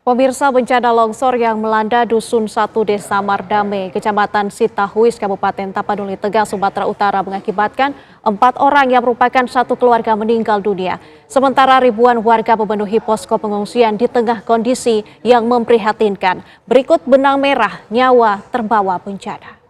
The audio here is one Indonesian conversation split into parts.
Pemirsa, bencana longsor yang melanda Dusun 1 Desa Mardame, Kecamatan Sitahuis, Kabupaten Tapanuli Tegal, Sumatera Utara mengakibatkan 4 orang yang merupakan satu keluarga meninggal dunia. Sementara ribuan warga memenuhi posko pengungsian di tengah kondisi yang memprihatinkan. Berikut benang merah nyawa terbawa bencana.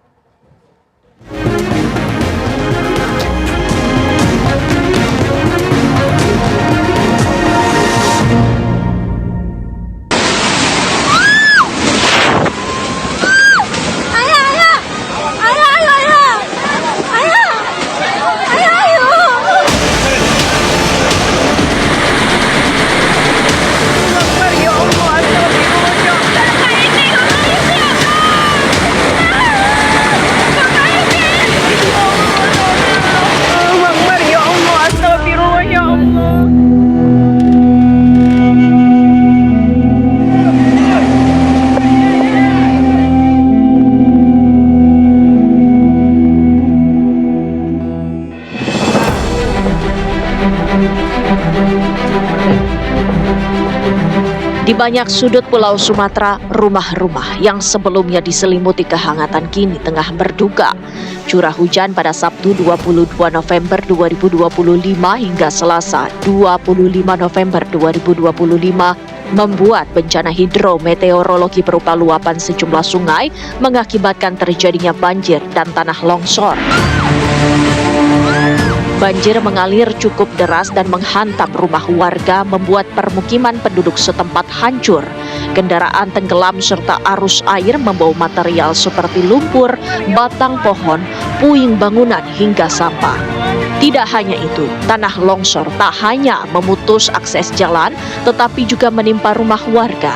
Di banyak sudut pulau Sumatera, rumah-rumah yang sebelumnya diselimuti kehangatan kini tengah berduka. Curah hujan pada Sabtu 22 November 2025 hingga Selasa 25 November 2025 membuat bencana hidrometeorologi berupa luapan sejumlah sungai mengakibatkan terjadinya banjir dan tanah longsor. Banjir mengalir cukup deras dan menghantam rumah warga, membuat permukiman penduduk setempat hancur. Kendaraan tenggelam serta arus air membawa material seperti lumpur, batang pohon, puing bangunan hingga sampah. Tidak hanya itu, tanah longsor tak hanya memutus akses jalan, tetapi juga menimpa rumah warga.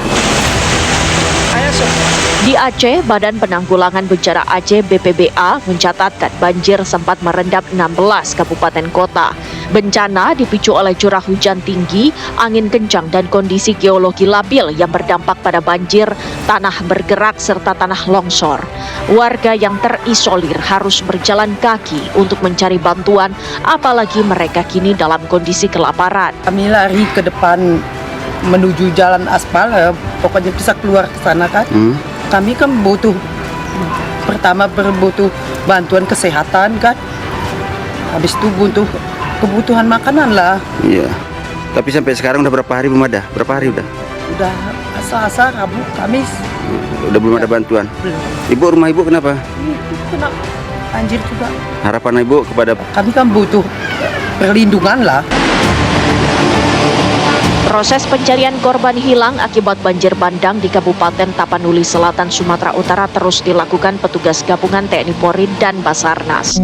Di Aceh, Badan Penanggulangan Bencana Aceh BPBA mencatatkan banjir sempat merendam 16 kabupaten kota. Bencana dipicu oleh curah hujan tinggi, angin kencang, dan kondisi geologi labil yang berdampak pada banjir, tanah bergerak, serta tanah longsor. Warga yang terisolir harus berjalan kaki untuk mencari bantuan, apalagi mereka kini dalam kondisi kelaparan. Kami lari ke depan menuju jalan aspal, pokoknya bisa keluar ke sana kan. Kami kan butuh bantuan kesehatan kan. Habis itu butuh kebutuhan makanan lah. Iya. Tapi sampai sekarang udah berapa hari belum ada? Berapa hari udah? Udah Selasa, Rabu, Kamis. Udah belum ada bantuan. Belum. Ibu, rumah ibu kenapa? Itu kena banjir juga. Harapan ibu kepada Kami kan butuh perlindungan lah. Proses pencarian korban hilang akibat banjir bandang di Kabupaten Tapanuli Selatan, Sumatera Utara terus dilakukan petugas gabungan TNI Polri dan Basarnas.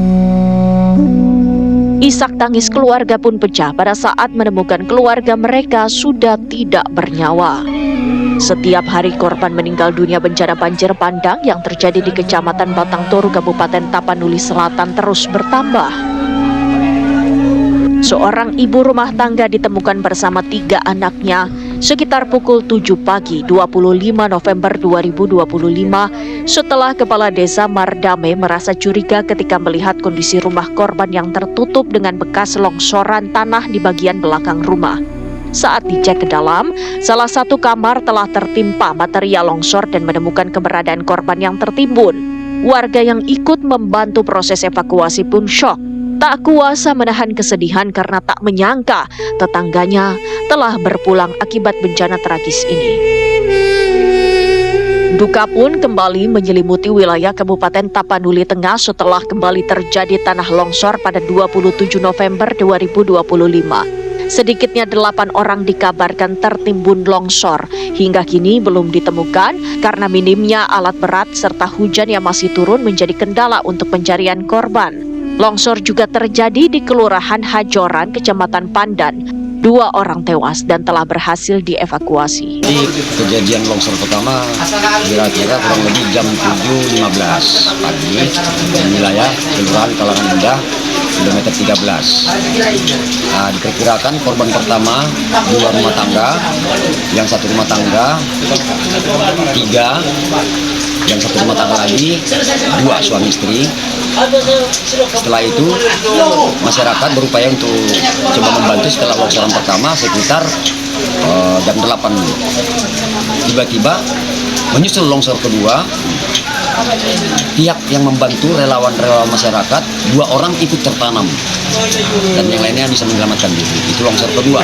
Isak tangis keluarga pun pecah pada saat menemukan keluarga mereka sudah tidak bernyawa. Setiap hari korban meninggal dunia bencana banjir bandang yang terjadi di Kecamatan Batang Toru, Kabupaten Tapanuli Selatan terus bertambah. Seorang ibu rumah tangga ditemukan bersama 3 anaknya sekitar pukul 7 pagi 25 November 2025 setelah Kepala Desa Mardame merasa curiga ketika melihat kondisi rumah korban yang tertutup dengan bekas longsoran tanah di bagian belakang rumah. Saat dicek ke dalam, salah satu kamar telah tertimpa material longsor dan menemukan keberadaan korban yang tertimbun. Warga yang ikut membantu proses evakuasi pun syok. Tak kuasa menahan kesedihan karena tak menyangka tetangganya telah berpulang akibat bencana tragis ini. Duka pun kembali menyelimuti wilayah Kabupaten Tapanuli Tengah setelah kembali terjadi tanah longsor pada 27 November 2025. Sedikitnya 8 orang dikabarkan tertimbun longsor. Hingga kini belum ditemukan karena minimnya alat berat serta hujan yang masih turun menjadi kendala untuk pencarian korban. Longsor juga terjadi di Kelurahan Hajoran, Kecamatan Pandan. 2 orang tewas dan telah berhasil dievakuasi. Di kejadian longsor pertama kira-kira kurang lebih jam 7.15 pagi di wilayah Kelurahan Kalangan Indah, kilometer 13. Diperkirakan korban pertama 2 rumah tangga, yang 1 rumah tangga 3, yang 1 rumah tangga lagi 2 suami istri. Setelah itu masyarakat berupaya untuk coba membantu setelah longsoran pertama sekitar jam 8 tiba-tiba menyusul longsor kedua. Pihak yang membantu relawan-relawan masyarakat 2 orang ikut tertanam dan yang lainnya bisa menyelamatkan diri. Itu longsor kedua.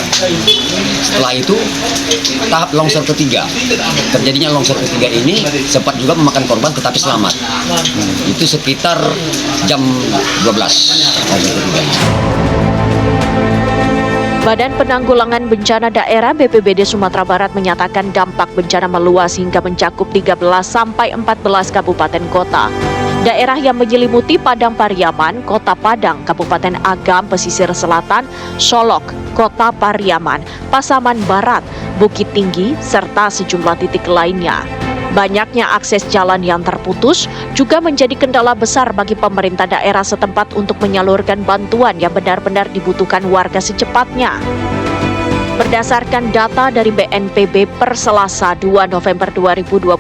Setelah itu tahap longsor ketiga. Terjadinya longsor ketiga ini sempat juga memakan korban tetapi selamat. Itu sekitar jam 12 longsor ketiga. Badan Penanggulangan Bencana Daerah BPBD Sumatera Barat menyatakan dampak bencana meluas hingga mencakup 13 sampai 14 kabupaten kota. Daerah yang menyelimuti Padang Pariaman, Kota Padang, Kabupaten Agam, Pesisir Selatan, Solok, Kota Pariaman, Pasaman Barat, Bukit Tinggi, serta sejumlah titik lainnya. Banyaknya akses jalan yang terputus juga menjadi kendala besar bagi pemerintah daerah setempat untuk menyalurkan bantuan yang benar-benar dibutuhkan warga secepatnya. Berdasarkan data dari BNPB per Selasa 2 November 2025,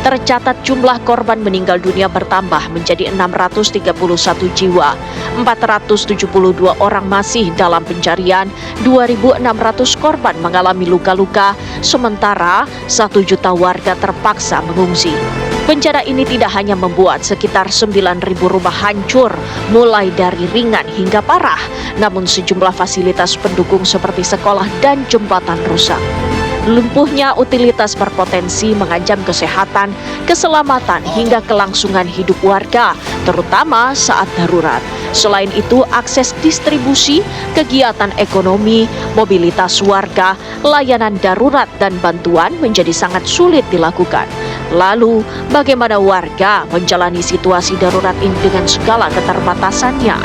tercatat jumlah korban meninggal dunia bertambah menjadi 631 jiwa. 472 orang masih dalam pencarian, 2.600 korban mengalami luka-luka, sementara 1 juta warga terpaksa mengungsi. Bencana ini tidak hanya membuat sekitar 9.000 rumah hancur, mulai dari ringan hingga parah, namun sejumlah fasilitas pendukung seperti sekolah dan jembatan rusak. Lumpuhnya utilitas berpotensi mengancam kesehatan, keselamatan hingga kelangsungan hidup warga, terutama saat darurat. Selain itu, akses distribusi, kegiatan ekonomi, mobilitas warga, layanan darurat dan bantuan menjadi sangat sulit dilakukan. Lalu, bagaimana warga menjalani situasi darurat ini dengan segala keterbatasannya?